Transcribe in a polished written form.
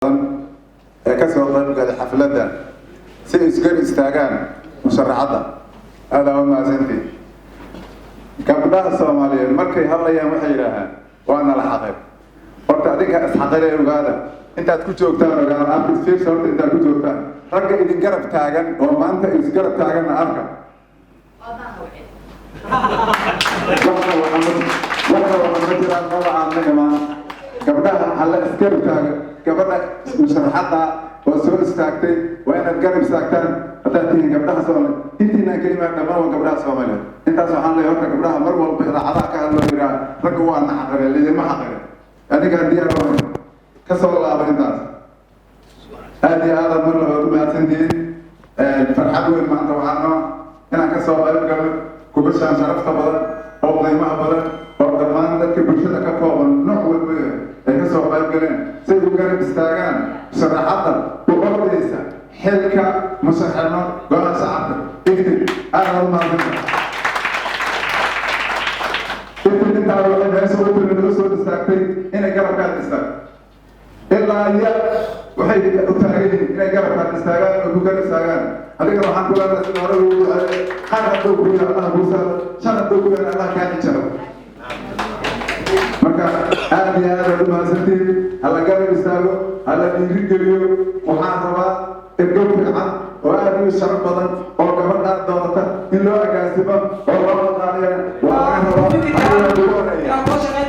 kasoo qaybgalay xafladda si isgar istaagaan musharaxada aad u mahadsantiin gabdhaha Soomaaliyeed markay hadlayaan waxay yiraahdaan waa nala xaqay horta adiga isxaqay ogaada intaad ku joogtaan ogaada aad fiirso horta intaad ku joogtaan ragga idin garab taagan oo maanta isgarab taagan arka gabdhaha alla isgarab taagan gabadha musharaxada oo soo istaagtay waa inaad garab istaagtaan haddaad tihiin gabdhaha Soomaaliyeed intiina kalimaad dhammaan waa gabdhaha Soomaaliyeed intaas waxaan leeyahay horta gabdhaha mar walba idaacadaha ka hadloo yiraa ragga waa naxaqare lidima xaqare adiga diyaar oo ka soo laabay intaas aad iyo aad mar laba mahadsantiin farxad weyn maanta waxaan inaan ka soo qayb galo kubashaan sharafta badan oo qiimaha badan oo dhammaan dadka bulshada ka kooban nooc walba ay ka soo qayb galeen si ay u garab istaagaan musharaxada u ordaysa xilka musharaxnimo golaha shacabka iftiin aad u mahadsantahay iftiin intaa waxay meesha u timid soo istaagtay inay garabkaad istaagto ilaa iyo waxay u taagan yihiin inay garabkaad istaagaan oo ku garab istaagaan adiga waxaan ku leedahay sida hore ugu duceeyay qaarka ku yiri Allah buusa shanad ku yiri Allah ka jiro marka aad iyo aad u mahadsantiin alla garab istaago alla dhiirigeliyo waxaan rabaa ergo fiican oo aad u sharaf badan oo gabadha doonata in loo agaasimo oo loo qaadiyo waa rabaa